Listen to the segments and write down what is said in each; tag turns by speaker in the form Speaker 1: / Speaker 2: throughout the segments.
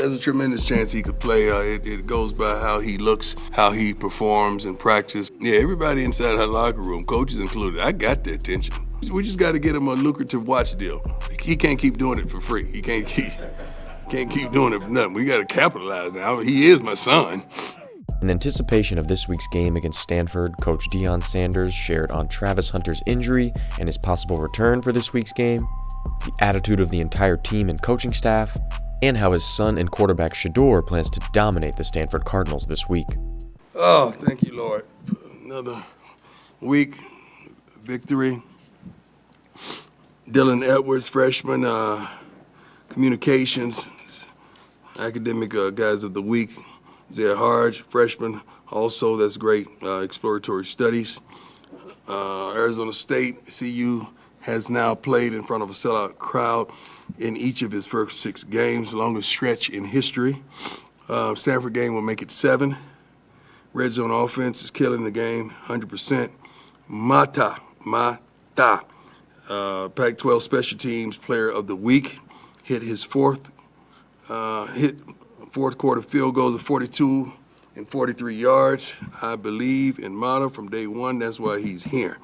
Speaker 1: There's a tremendous chance he could play. It goes by how he looks, how he performs in practice. Yeah, everybody inside our locker room, coaches included, I got their attention. We just got to get him a lucrative watch deal. He can't keep doing it for free. He can't keep doing it for nothing. We got to capitalize now. He is my son.
Speaker 2: In anticipation of this week's game against Stanford, Coach Deion Sanders shared on Travis Hunter's injury and his possible return for this week's game, the attitude of the entire team and coaching staff, and how his son and quarterback Shedeur plans to dominate the Stanford Cardinals this week.
Speaker 1: Oh, thank you, Lord. Another week, victory. Dylan Edwards, freshman, communications, academic guys of the week. Zay Harge, freshman, also, that's great, exploratory studies. Arizona State, CU, has now played in front of a sellout crowd in each of his first 6 games, longest stretch in history. Stanford game will make it 7. Red zone offense is killing the game, 100%. Mata. Pac-12 Special Teams Player of the Week, hit fourth quarter field goals of 42 and 43 yards. I believe in Mata from day one. That's why he's here.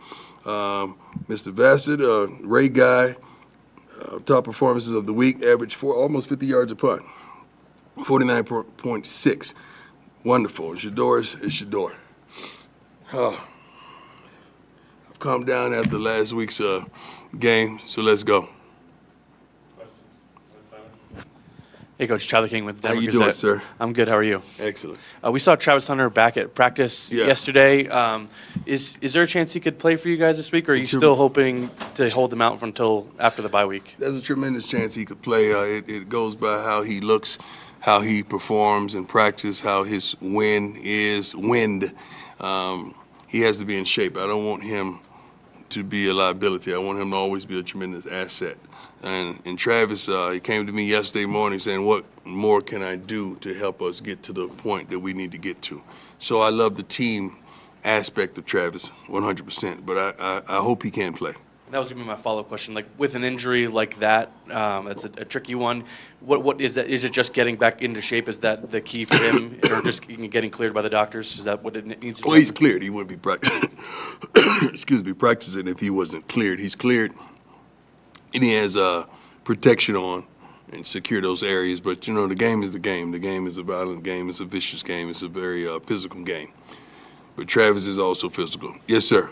Speaker 1: Mr. Bassett, Ray Guy, top performances of the week, averaged almost 50 yards a punt, 49.6. Wonderful. Shedeur is Shedeur. I've calmed down after last week's game, so let's go.
Speaker 3: Hey, Coach, Tyler King with the Denver
Speaker 1: How you
Speaker 3: Gazette.
Speaker 1: doing, sir?
Speaker 3: I'm good. How are you?
Speaker 1: Excellent.
Speaker 3: We saw Travis Hunter back at practice yesterday. Is there a chance he could play for you guys this week, or are you still hoping to hold him out until after the bye week?
Speaker 1: There's a tremendous chance he could play. It goes by how he looks, how he performs in practice, how his wind. He has to be in shape. I don't want him to be a liability. I want him to always be a tremendous asset. And Travis, he came to me yesterday morning saying, what more can I do to help us get to the point that we need to get to? So I love the team aspect of Travis 100%, but I hope he can play.
Speaker 3: That was going to be my follow-up question. Like, with an injury like that, that's a tricky one. What is that? Is it just getting back into shape? Is that the key for him, or just getting cleared by the doctors? Is that what it needs to do?
Speaker 1: Well, he's cleared. He wouldn't be practicing. Practicing if he wasn't cleared. He's cleared, and he has protection on and secure those areas. But you know, the game is the game. The game is a violent game. It's a vicious game. It's a very physical game. But Travis is also physical. Yes, sir.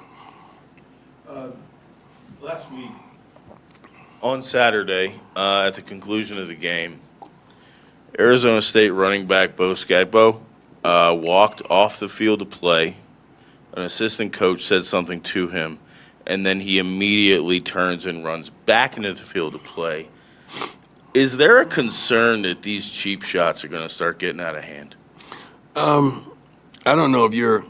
Speaker 4: Last week, on Saturday, at the conclusion of the game, Arizona State running back Bo Skagbo walked off the field to play. An assistant coach said something to him, and then he immediately turns and runs back into the field to play. Is there a concern that these cheap shots are going to start getting out of hand?
Speaker 1: I don't know if your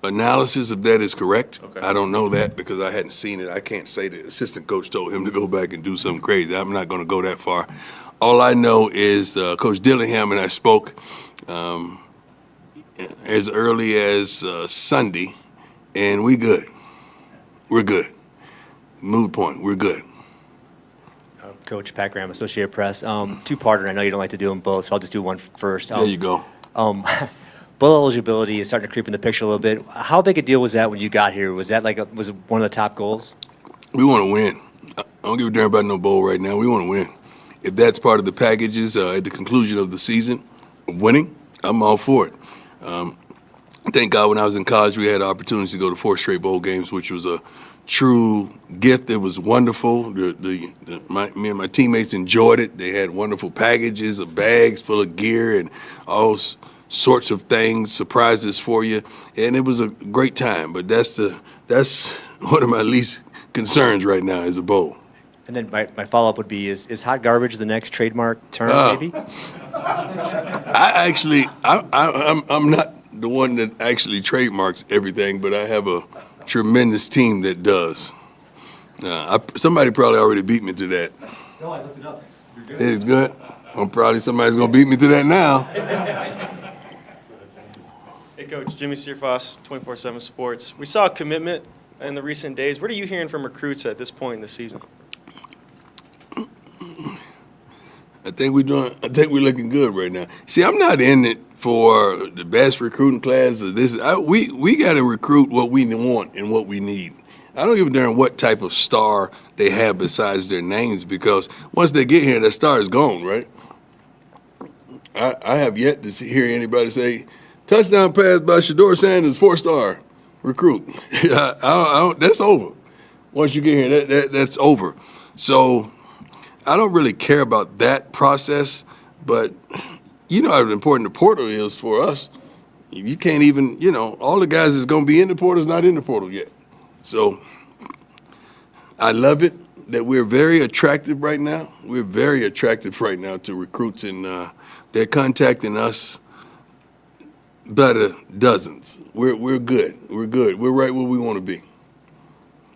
Speaker 1: analysis of that is correct.
Speaker 4: Okay.
Speaker 1: I don't know that because I hadn't seen it. I can't say the assistant coach told him to go back and do something crazy. I'm not going to go that far. All I know is Coach Dillingham and I spoke as early as Sunday, and we good. We're good. Mood point, we're good.
Speaker 5: Coach Pat Graham, Associated Press. Two-parter. I know you don't like to do them both, so I'll just do one first.
Speaker 1: There you go.
Speaker 5: Bowl eligibility is starting to creep in the picture a little bit. How big a deal was that when you got here? Was that was it one of the top goals?
Speaker 1: We want to win. I don't give a damn about no bowl right now. We want to win. If that's part of the packages at the conclusion of the season, winning, I'm all for it. Thank God when I was in college, we had opportunities to go to 4 straight bowl games, which was a true gift. It was wonderful. Me and my teammates enjoyed it. They had wonderful packages of bags full of gear and all sorts of things, surprises for you, and it was a great time. But that's one of my least concerns right now is a bowl.
Speaker 5: And then my follow-up would be, is hot garbage the next trademark term, maybe?
Speaker 1: I'm not the one that actually trademarks everything, but I have a tremendous team that does. Somebody probably already beat me to that.
Speaker 5: No, I looked it up. You're good.
Speaker 1: It's good. Probably somebody's going to beat me to that now.
Speaker 6: Hey, Coach, Jimmy Searfoss, 24/7 Sports. We saw a commitment in the recent days. What are you hearing from recruits at this point in the season?
Speaker 1: I think we're looking good right now. See, I'm not in it for the best recruiting class or this. We got to recruit what we want and what we need. I don't give a darn what type of star they have besides their names, because once they get here, that star is gone, right? I have yet to hear anybody say, touchdown pass by Shedeur Sanders, 4-star recruit. I don't, that's over. Once you get here, that's over. So I don't really care about that process, but you know how important the portal is for us. You can't even, all the guys that's going to be in the portal is not in the portal yet. So I love it that we're very attractive right now. We're very attractive right now to recruits, and they're contacting us by dozens. We're good. We're good. We're right where we want to be.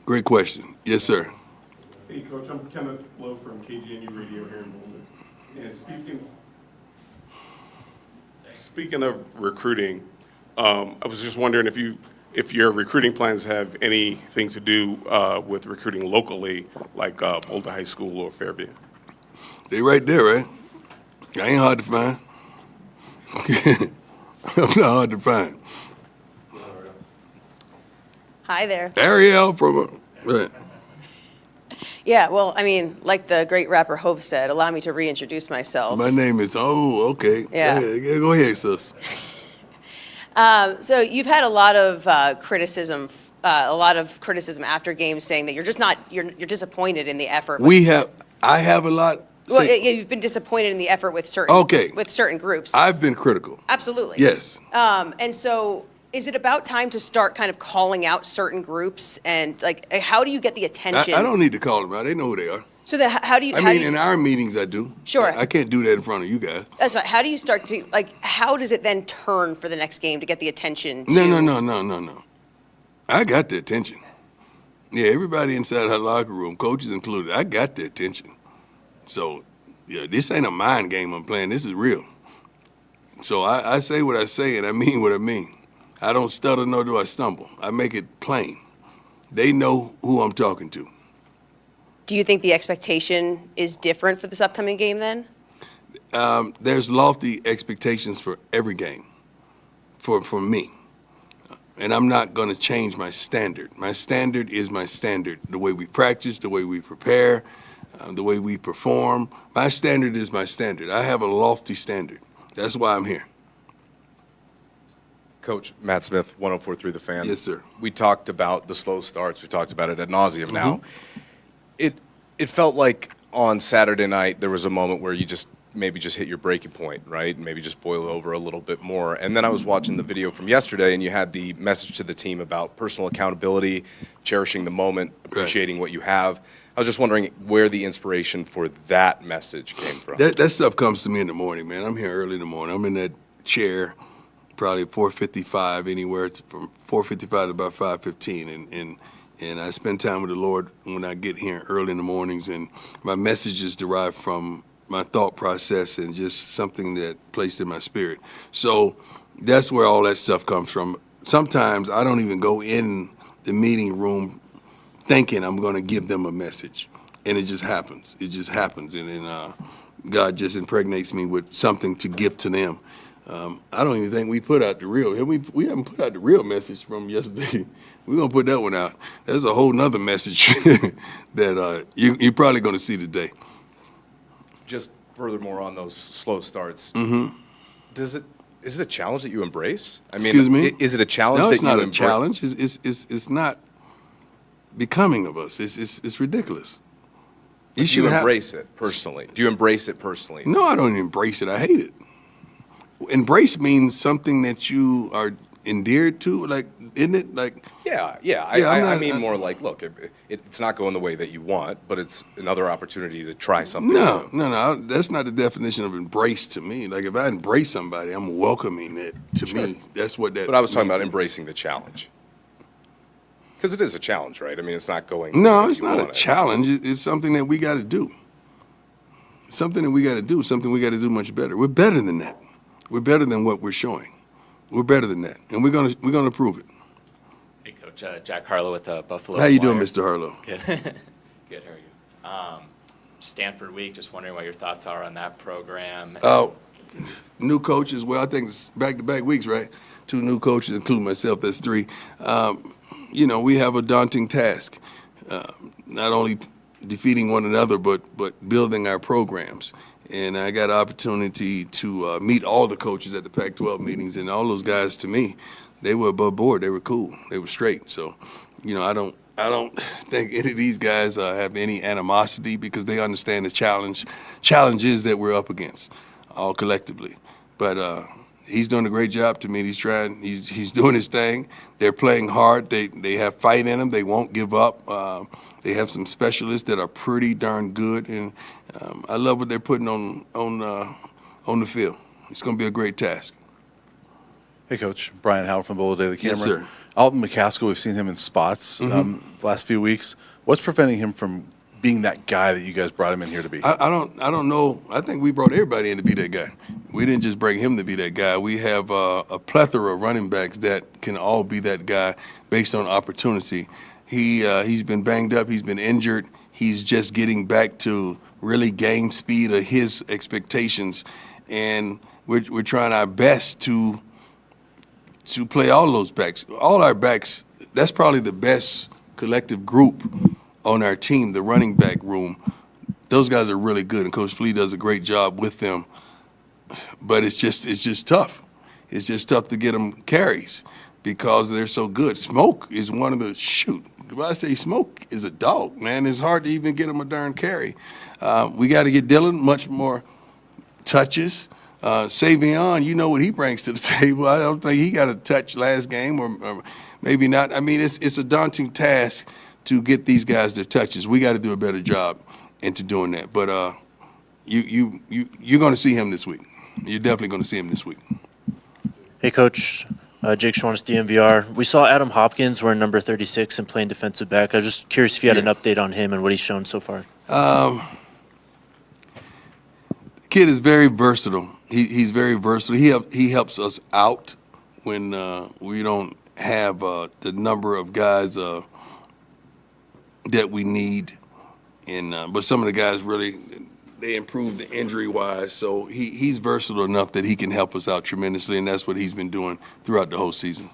Speaker 1: Great question. Yes, sir.
Speaker 7: Hey, Coach, I'm Kenneth Lowe from KGNU Radio here in Boulder. And speaking of recruiting, I was just wondering if your recruiting plans have anything to do with recruiting locally, like Boulder High School or Fairview.
Speaker 1: They right there, right? I ain't hard to find. I'm not hard to find.
Speaker 8: Hi there.
Speaker 1: Ariel from right.
Speaker 8: Yeah, well, I mean, like the great rapper Hove said, allow me to reintroduce myself.
Speaker 1: My name is, okay.
Speaker 8: Yeah.
Speaker 1: Go ahead, sis.
Speaker 8: So you've had a lot of criticism after games, saying that you're disappointed in the effort.
Speaker 1: I have a lot.
Speaker 8: Well, you've been disappointed in the effort with certain groups.
Speaker 1: I've been critical.
Speaker 8: Absolutely.
Speaker 1: Yes.
Speaker 8: And so, is it about time to start kind of calling out certain groups, and like, how do you get the attention?
Speaker 1: I don't need to call them out. They know who they are.
Speaker 8: So how do you?
Speaker 1: In our meetings, I do.
Speaker 8: Sure.
Speaker 1: I can't do that in front of you guys.
Speaker 8: That's right. How do you start to, like, how does it then turn for the next game to get the attention to?
Speaker 1: No. I got the attention. Yeah, everybody inside her locker room, coaches included, I got the attention. So, yeah, this ain't a mind game I'm playing. This is real. So I say what I say, and I mean what I mean. I don't stutter, nor do I stumble. I make it plain. They know who I'm talking to.
Speaker 8: Do you think the expectation is different for this upcoming game then?
Speaker 1: There's lofty expectations for every game, for me. And I'm not going to change my standard. My standard is my standard. The way we practice, the way we prepare, the way we perform. My standard is my standard. I have a lofty standard. That's why I'm here.
Speaker 9: Coach Matt Smith, 104.3 The Fan.
Speaker 1: Yes, sir.
Speaker 9: We talked about the slow starts. We talked about it ad nauseum now. It felt like on Saturday night there was a moment where you maybe just hit your breaking point, right? Maybe just boil over a little bit more. And then I was watching the video from yesterday, and you had the message to the team about personal accountability, cherishing the moment, appreciating what you have. I was just wondering where the inspiration for that message came from.
Speaker 1: That stuff comes to me in the morning, man. I'm here early in the morning. I'm in that chair probably 4:55, anywhere from 4:55 to about 5:15, and I spend time with the Lord when I get here early in the mornings, and my messages derive from my thought process and just something that placed in my spirit. So that's where all that stuff comes from. Sometimes I don't even go in the meeting room thinking I'm going to give them a message, and it just happens. It just happens, and then God just impregnates me with something to give to them. I don't even think we put out the real. We haven't put out the real message from yesterday. We're gonna put that one out. That's a whole nother message that you're probably gonna see today.
Speaker 9: Just furthermore on those slow starts.
Speaker 1: Mm-hmm.
Speaker 9: Is it a challenge that you embrace? I mean,
Speaker 1: Excuse me?
Speaker 9: Is it a challenge?
Speaker 1: No, it's not a
Speaker 9: embrace?
Speaker 1: challenge. It's not becoming of us. It's ridiculous.
Speaker 9: Do you embrace it personally? Do you embrace it personally?
Speaker 1: No, I don't embrace it. I hate it. Embrace means something that you are endeared to, like, isn't it? Like,
Speaker 9: I mean more like, look, it's not going the way that you want, but it's another opportunity to try something
Speaker 1: No,
Speaker 9: new.
Speaker 1: that's not the definition of embrace to me. Like, if I embrace somebody, I'm welcoming it to me. That's what that.
Speaker 9: But I was talking
Speaker 1: means
Speaker 9: about
Speaker 1: to me.
Speaker 9: embracing the challenge. Because it is a challenge, right? I mean, it's not going.
Speaker 1: No, it's not a challenge. It's something that we got to do. Something that we got to do. Something we got to do much better. We're better than that. We're better than what we're showing. We're better than that, and we're gonna prove it.
Speaker 10: Hey, Coach, Jack Harlow with Buffalo.
Speaker 1: How you doing,
Speaker 10: Wire.
Speaker 1: Mr. Harlow?
Speaker 10: Good. Good. How are you? Stanford week. Just wondering what your thoughts are on that program.
Speaker 1: New coaches, well, I think it's back-to-back weeks, right? 2 new coaches, including myself, that's 3. We have a daunting task, not only defeating one another, but building our programs. And I got an opportunity to meet all the coaches at the Pac-12 meetings, and all those guys, to me, they were above board. They were cool. They were straight. So, I don't think any of these guys have any animosity because they understand the challenges that we're up against, all collectively. But he's doing a great job to me. He's doing his thing. They're playing hard. They have fight in them. They won't give up. They have some specialists that are pretty darn good, and I love what they're putting on the field. It's going to be a great task.
Speaker 11: Hey, Coach. Brian Howard from Boulder Daily Camera.
Speaker 1: Yes, sir.
Speaker 11: Alton McCaskill, we've seen him in spots the last few weeks. What's preventing him from being that guy that you guys brought him in here to be?
Speaker 1: I don't know. I think we brought everybody in to be that guy. We didn't just bring him to be that guy. We have a plethora of running backs that can all be that guy based on opportunity. He's been banged up. He's been injured. He's just getting back to really game speed of his expectations, and we're trying our best to play all those backs. All our backs, that's probably the best collective group on our team, the running back room. Those guys are really good, and Coach Flea does a great job with them. But it's just tough. It's just tough to get them carries because they're so good. Smoke is one of the When I say Smoke is a dog, man. It's hard to even get him a darn carry. We got to get Dylan much more touches. Savion, you know what he brings to the table. I don't think he got a touch last game, or maybe not. I mean, it's a daunting task to get these guys their touches. We got to do a better job into doing that. But you're going to see him this week. You're definitely going to see him this week.
Speaker 12: Hey, Coach. Jake Schwannis, DMVR. We saw Adam Hopkins wearing number 36 and playing defensive back. I was just curious if you had an update on him and what he's shown so far.
Speaker 1: The kid is very versatile. He's very versatile. He helps us out when we don't have the number of guys that we need. But some of the guys really, they improved injury-wise. So he's versatile enough that he can help us out tremendously, and that's what he's been doing throughout the whole season.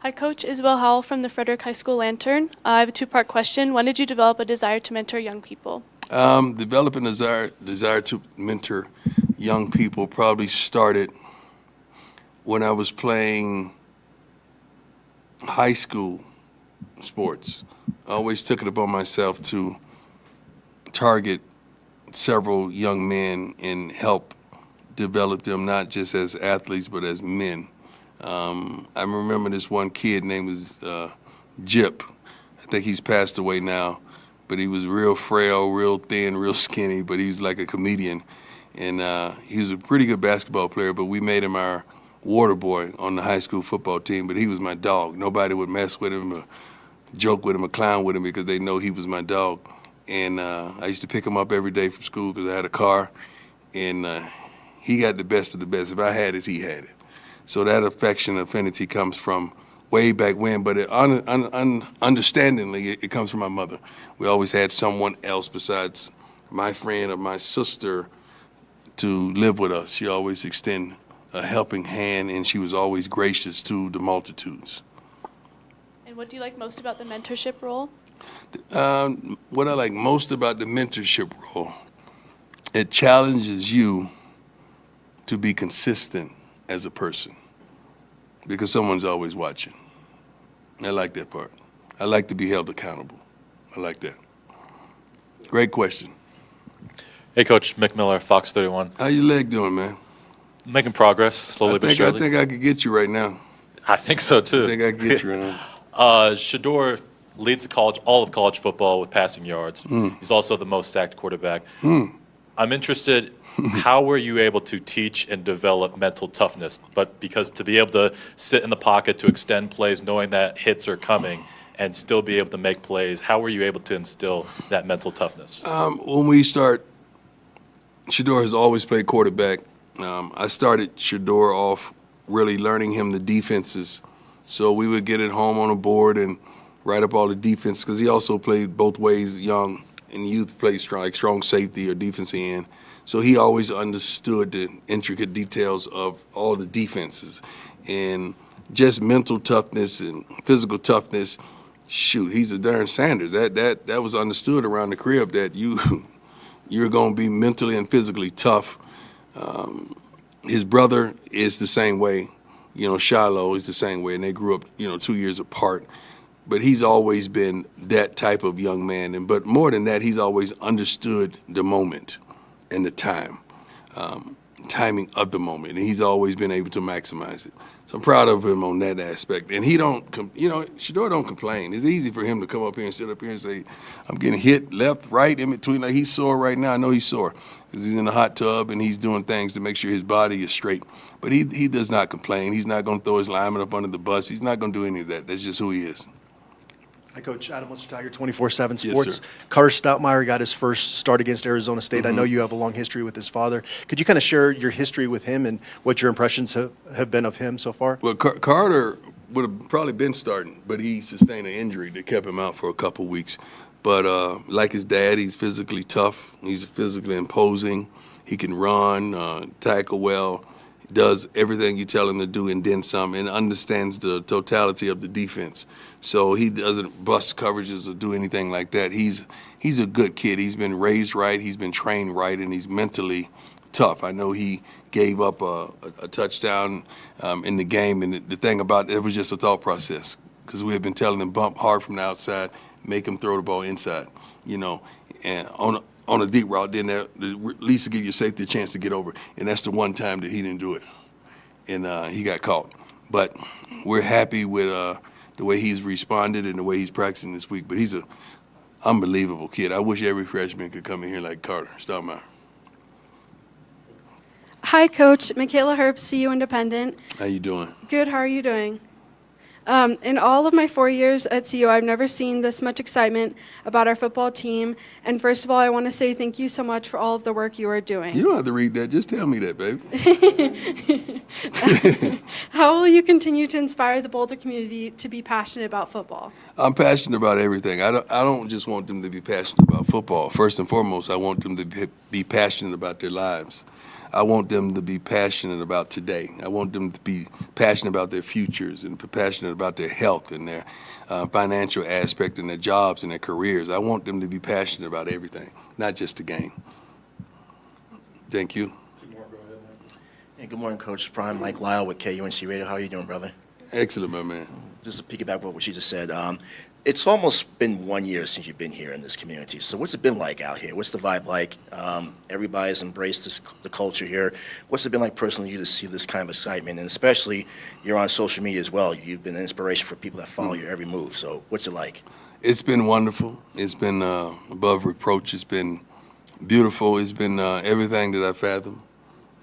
Speaker 13: Hi, Coach. Isabel Howell from the Frederick High School Lantern. I have a 2-part question. When did you develop a desire to mentor young people?
Speaker 1: Developing a desire to mentor young people probably started when I was playing high school sports. I always took it upon myself to target several young men and help develop them, not just as athletes, but as men. I remember this one kid named Jip. I think he's passed away now, but he was real frail, real thin, real skinny, but he was like a comedian. And he was a pretty good basketball player, but we made him our water boy on the high school football team, but he was my dog. Nobody would mess with him or joke with him or clown with him because they know he was my dog. And I used to pick him up every day from school because I had a car, and he got the best of the best. If I had it, he had it. So that affection, affinity comes from way back when, but understandingly, it comes from my mother. We always had someone else besides my friend or my sister to live with us. She always extended a helping hand, and she was always gracious to the multitudes.
Speaker 13: And what do you like most about the mentorship role?
Speaker 1: What I like most about the mentorship role, it challenges you to be consistent as a person because someone's always watching. I like that part. I like to be held accountable. I like that. Great question.
Speaker 14: Hey, Coach. Mick Miller, Fox 31.
Speaker 1: How your leg doing, man?
Speaker 14: Making progress, slowly but surely.
Speaker 1: I think I could get you right now.
Speaker 14: I think so, too.
Speaker 1: I think I could get you right now.
Speaker 14: Shedeur leads all of college football with passing yards. He's also the most sacked quarterback. I'm interested, how were you able to teach and develop mental toughness? But because to be able to sit in the pocket to extend plays knowing that hits are coming and still be able to make plays, how were you able to instill that mental toughness?
Speaker 1: When we start, Shedeur has always played quarterback. I started Shedeur off really learning him the defenses. So we would get it home on a board and write up all the defense because he also played both ways young in youth played strong safety or defensive end. So he always understood the intricate details of all the defenses and just mental toughness and physical toughness. Shoot, he's a darn Sanders. That was understood around the crib that you're going to be mentally and physically tough. His brother is the same way. Shiloh is the same way, and they grew up, 2 years apart. But he's always been that type of young man. But more than that, he's always understood the moment and the timing of the moment. And he's always been able to maximize it. So I'm proud of him on that aspect. And he don't, Shedeur don't complain. It's easy for him to come up here and sit up here and say, I'm getting hit left, right, in between. Like, he's sore right now. I know he's sore because he's in the hot tub and he's doing things to make sure his body is straight. But he does not complain. He's not going to throw his lineman up under the bus. He's not going to do any of that. That's just who he is.
Speaker 15: Hi, Coach. Adam Tiger, 24/7
Speaker 1: Yes,
Speaker 15: Sports.
Speaker 1: sir.
Speaker 15: Carter Stoutmeyer got his first start against Arizona State. I know you have a long history with his father. Could you kind of share your history with him and what your impressions have been of him so far?
Speaker 1: Well, Carter would have probably been starting, but he sustained an injury that kept him out for a couple weeks. But like his dad, he's physically tough. He's physically imposing. He can run, tackle well, does everything you tell him to do and then some, and understands the totality of the defense. So he doesn't bust coverages or do anything like that. He's a good kid. He's been raised right. He's been trained right, and he's mentally tough. I know he gave up a touchdown in the game, and the thing about it was just a thought process because we had been telling him bump hard from the outside, make him throw the ball inside, and on a deep route, then at least to give your safety a chance to get over. And that's the one time that he didn't do it, and he got caught. But we're happy with the way he's responded and the way he's practicing this week. But he's an unbelievable kid. I wish every freshman could come in here like Carter Stoutmeyer.
Speaker 16: Hi, Coach. Michaela Herbst, CU Independent.
Speaker 1: How you doing?
Speaker 16: Good. How are you doing? In all of my 4 years at CU, I've never seen this much excitement about our football team. And first of all, I want to say thank you so much for all of the work you are doing.
Speaker 1: You don't have to read that. Just tell me that, baby.
Speaker 16: How will you continue to inspire the Boulder community to be passionate about football?
Speaker 1: I'm passionate about everything. I don't just want them to be passionate about football. First and foremost, I want them to be passionate about their lives. I want them to be passionate about today. I want them to be passionate about their futures and passionate about their health and their financial aspect and their jobs and their careers. I want them to be passionate about everything, not just the game. Thank you.
Speaker 17: Hey, good morning, Coach. Prime Mike Lyle with KUNC Radio. How are you doing, brother?
Speaker 1: Excellent, my man.
Speaker 17: Just to piggyback on what she just said, it's almost been 1 year since you've been here in this community. So what's it been like out here? What's the vibe like? Everybody's embraced the culture here. What's it been like personally you to see this kind of excitement? And especially you're on social media as well. You've been an inspiration for people that follow your every move. So what's it like?
Speaker 1: It's been wonderful. It's been above reproach. It's been beautiful. It's been everything that I fathomed.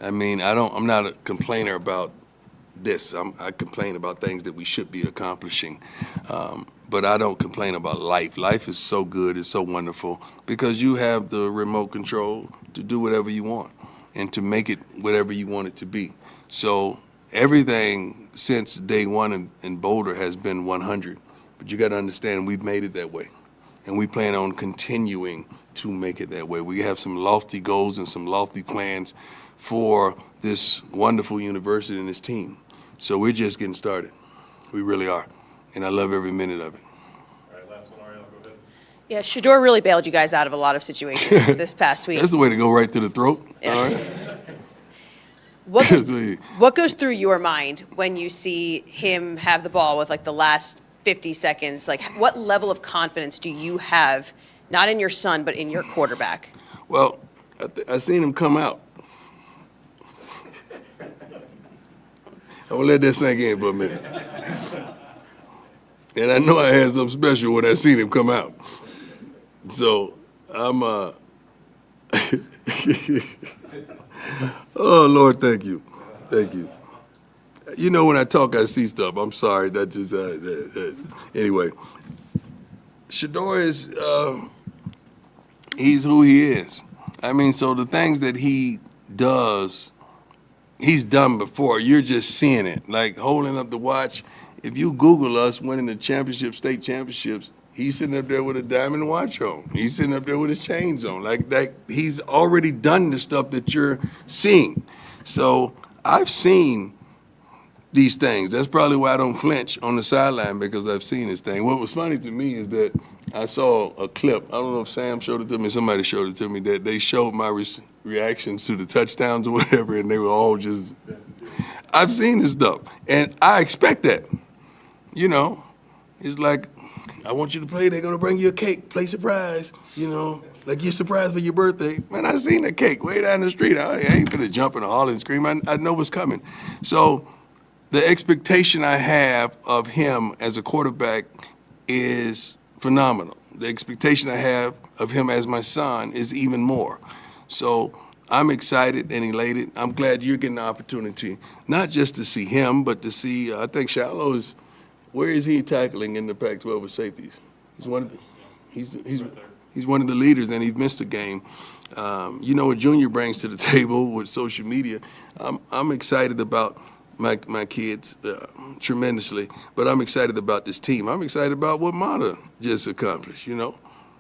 Speaker 1: I mean, I'm not a complainer about this. I complain about things that we should be accomplishing. But I don't complain about life. Life is so good, it's so wonderful, because you have the remote control to do whatever you want and to make it whatever you want it to be. So everything since day one in Boulder has been 100. But you got to understand, we've made it that way. And we plan on continuing to make it that way. We have some lofty goals and some lofty plans for this wonderful university and this team. So we're just getting started. We really are. And I love every minute of it.
Speaker 14: All right, last one, Ariel, go ahead.
Speaker 8: Yeah, Shedeur really bailed you guys out of a lot of situations this past week.
Speaker 1: That's the way to go, right to the throat.
Speaker 8: Yeah.
Speaker 1: All right.
Speaker 8: What goes through your mind when you see him have the ball with like the last 50 seconds? Like, what level of confidence do you have, not in your son, but in your quarterback?
Speaker 1: Well, I seen him come out. I'm going to let that sink in for a minute. And I know I had something special when I seen him come out. So I'm, oh, Lord, thank you. Thank you. You know, when I talk, I see stuff. I'm sorry. That just, anyway. Shedeur is, he's who he is. I mean, so the things that he does, he's done before. You're just seeing it, like holding up the watch. If you Google us winning the championship, state championships, He's sitting up there with a diamond watch on. He's sitting up there with his chains on. Like he's already done the stuff that you're seeing. So I've seen these things. That's probably why I don't flinch on the sideline, because I've seen this thing. What was funny to me is that I saw a clip. I don't know if Sam showed it to me, somebody showed it to me, that they showed my reactions to the touchdowns or whatever, and they were all just, I've seen this stuff. And I expect that. You know, it's like, I want you to play, they're going to bring you a cake, play surprise, you know, like you're surprised for your birthday. Man, I seen the cake way down the street. I ain't gonna jump in the hall and scream. I know what's coming. So the expectation I have of him as a quarterback is phenomenal. The expectation I have of him as my son is even more. So I'm excited and elated. I'm glad you're getting the opportunity, not just to see him, but to see, I think Shallow is, where is he tackling in the Pac-12 with safeties? He's one of the, he's one of the leaders, and he's missed a game. You know what Junior brings to the table with social media. I'm excited about my kids tremendously, but I'm excited about this team. I'm excited about what Mata just accomplished, you know.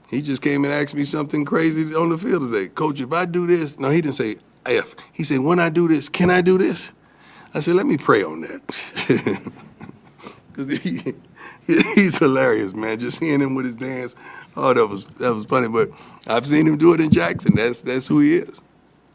Speaker 1: He just came and asked me something crazy on the field today. Coach, if I do this, no, he didn't say if. He said, when I do this, can I do this? I said, let me pray on that. Because he's hilarious, man. Just seeing him with his dance, oh, that was funny. But I've seen him do it in Jackson. That's who he is.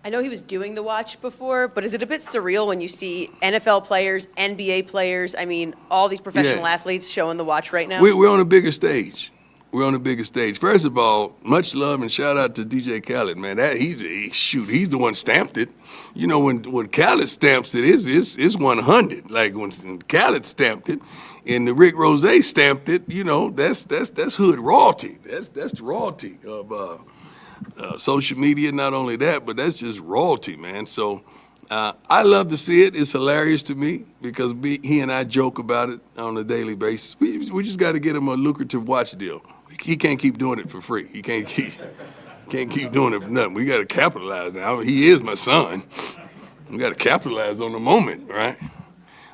Speaker 8: I know he was doing the watch before, but is it a bit surreal when you see NFL players, NBA players, I mean, all these professional athletes showing the watch right now?
Speaker 1: We're on a bigger stage. We're on a bigger stage. First of all, much love and shout out to DJ Khaled, man. He's the one stamped it. You know, when Khaled stamps it, it's 100. Like when Khaled stamped it, and the Rick Rose stamped it, you know, that's hood royalty. That's the royalty of social media. Not only that, but that's just royalty, man. So I love to see it. It's hilarious to me because he and I joke about it on a daily basis. We just got to get him a lucrative watch deal. He can't keep doing it for free. He can't keep doing it for nothing. We got to capitalize now. He is my son. We got to capitalize on the moment, right?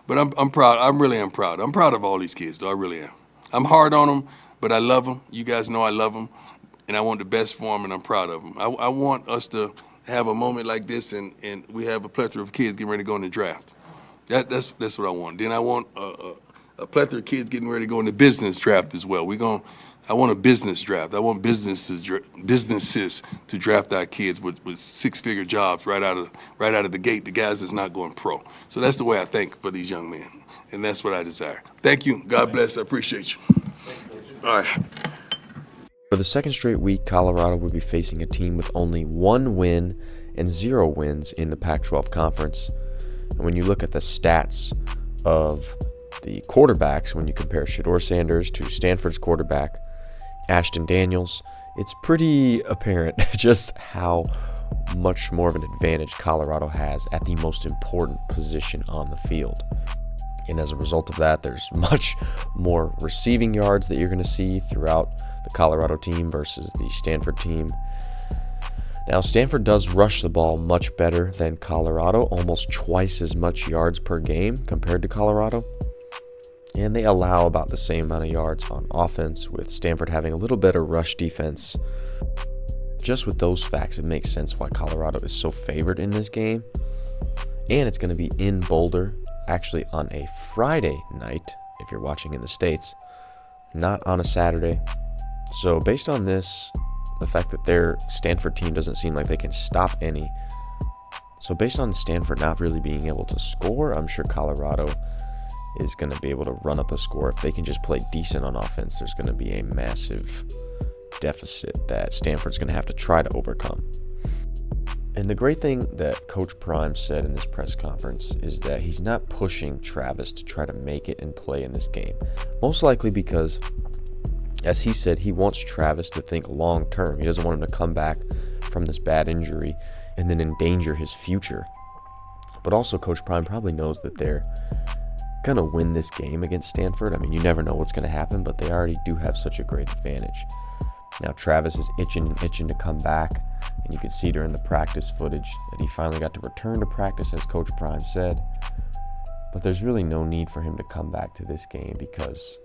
Speaker 1: But I'm proud. I really am proud. I'm proud of all these kids, though. I really am. I'm hard on them, but I love them. You guys know I love them, and I want the best for them, and I'm proud of them. I want us to have a moment like this, and we have a plethora of kids getting ready to go in the draft. That's what I want. Then I want a plethora of kids getting ready to go in the business draft as well. I want a business draft. I want businesses to draft our kids with six-figure jobs right out of the gate. The guys that's not going pro. So that's the way I think for these young men, and that's what I desire. Thank you. God bless. I appreciate you. All right.
Speaker 2: For the second straight week, Colorado will be facing a team with only 1 win and 0 wins in the Pac-12 conference. And when you look at the stats of the quarterbacks, when you compare Shedeur Sanders to Stanford's quarterback, Ashton Daniels, it's pretty apparent just how much more of an advantage Colorado has at the most important position on the field. And as a result of that, there's much more receiving yards that you're going to see throughout the Colorado team versus the Stanford team. Now, Stanford does rush the ball much better than Colorado, almost twice as much yards per game compared to Colorado. And they allow about the same amount of yards on offense, with Stanford having a little better rush defense. Just with those facts, it makes sense why Colorado is so favored in this game. And it's going to be in Boulder, actually on a Friday night, if you're watching in the States, not on a Saturday. So based on this, the fact that their Stanford team doesn't seem like they can stop any. So based on Stanford not really being able to score, I'm sure Colorado is going to be able to run up the score. If they can just play decent on offense, there's going to be a massive deficit that Stanford's going to have to try to overcome. And the great thing that Coach Prime said in this press conference is that he's not pushing Travis to try to make it and play in this game. Most likely because, as he said, he wants Travis to think long term. He doesn't want him to come back from this bad injury and then endanger his future. But also, Coach Prime probably knows that they're going to win this game against Stanford. I mean, you never know what's going to happen, but they already do have such a great advantage. Now, Travis is itching to come back, and you can see during the practice footage that he finally got to return to practice, as Coach Prime said. But there's really no need for him to come back to this game because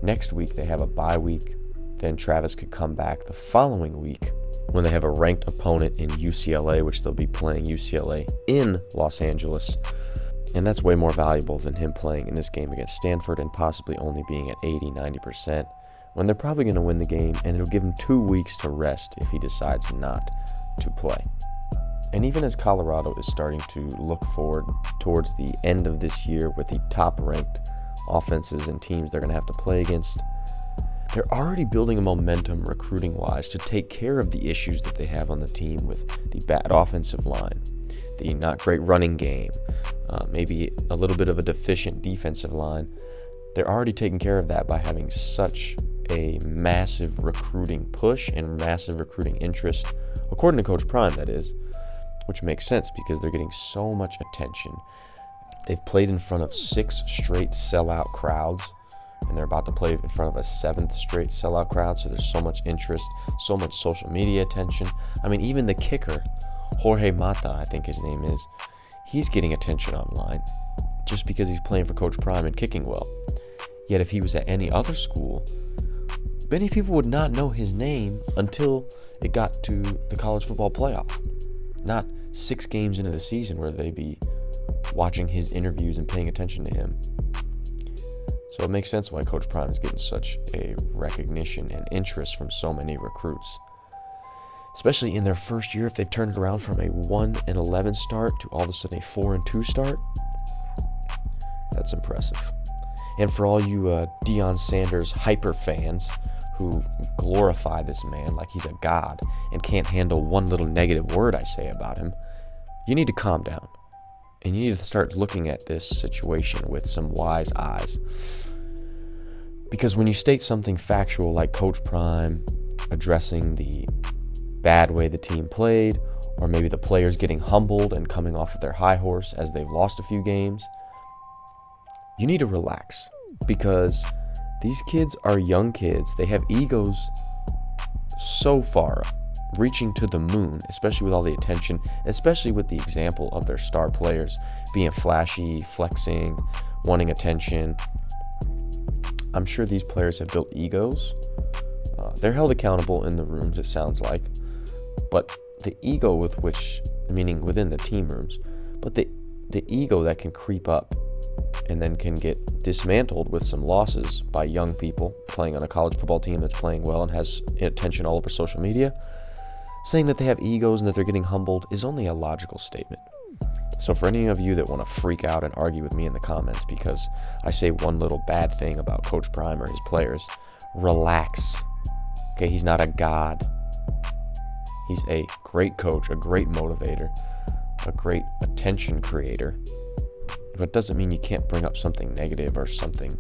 Speaker 2: Next week, they have a bye week. Then Travis could come back the following week when they have a ranked opponent in UCLA, which they'll be playing UCLA in Los Angeles. And that's way more valuable than him playing in this game against Stanford and possibly only being at 80-90%, when they're probably going to win the game, and it'll give him 2 weeks to rest if he decides not to play. And even as Colorado is starting to look forward towards the end of this year with the top-ranked offenses and teams they're going to have to play against, they're already building a momentum recruiting-wise to take care of the issues that they have on the team with the bad offensive line, the not great running game, maybe a little bit of a deficient defensive line. They're already taking care of that by having such a massive recruiting push and massive recruiting interest, according to Coach Prime, that is, which makes sense because they're getting so much attention. They've played in front of 6 straight sellout crowds, and they're about to play in front of a 7th straight sellout crowd, so there's so much interest, so much social media attention. I mean, even the kicker, Jorge Mata, I think his name is, he's getting attention online just because he's playing for Coach Prime and kicking well. Yet if he was at any other school, many people would not know his name until it got to the college football playoff. Not 6 games into the season where they'd be watching his interviews and paying attention to him. So it makes sense why Coach Prime is getting such a recognition and interest from so many recruits. Especially in their first year, if they've turned it around from a 1-11 start to all of a sudden a 4-2 start, that's impressive. And for all you Deion Sanders hyper fans who glorify this man like he's a god and can't handle one little negative word I say about him, you need to calm down. And you need to start looking at this situation with some wise eyes. Because when you state something factual like Coach Prime addressing the bad way the team played, or maybe the players getting humbled and coming off of their high horse as they've lost a few games, you need to relax. Because these kids are young kids. They have egos so far reaching to the moon, especially with all the attention, especially with the example of their star players being flashy, flexing, wanting attention. I'm sure these players have built egos. They're held accountable in the rooms, it sounds like. But the ego with which, meaning within the team rooms, but the ego that can creep up and then can get dismantled with some losses by young people playing on a college football team that's playing well and has attention all over social media, saying that they have egos and that they're getting humbled is only a logical statement. So for any of you that want to freak out and argue with me in the comments because I say one little bad thing about Coach Prime or his players, relax. Okay, he's not a god. He's a great coach, a great motivator, a great attention creator. But it doesn't mean you can't bring up something negative or something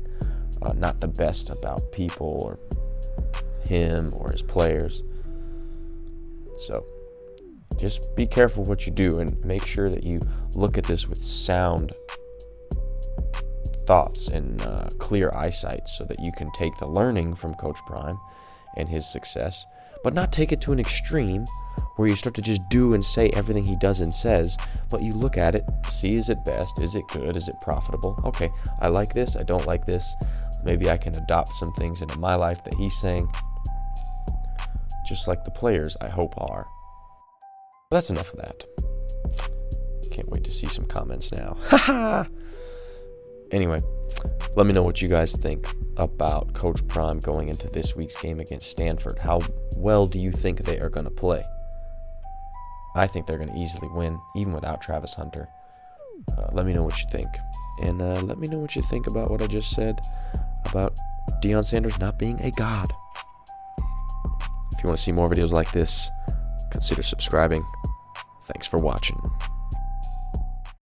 Speaker 2: not the best about people or him or his players. So just be careful what you do and make sure that you look at this with sound thoughts and clear eyesight so that you can take the learning from Coach Prime and his success, but not take it to an extreme where you start to just do and say everything he does and says, but you look at it, see, is it best, is it good, is it profitable? Okay, I like this, I don't like this. Maybe I can adopt some things into my life that he's saying, just like the players, I hope, are. But that's enough of that. Can't wait to see some comments now. Haha! Anyway, let me know what you guys think about Coach Prime going into this week's game against Stanford. How well do you think they are going to play? I think they're going to easily win, even without Travis Hunter. Let me know what you think. And let me know what you think about what I just said about Deion Sanders not being a god. If you want to see more videos like this, consider subscribing. Thanks for watching.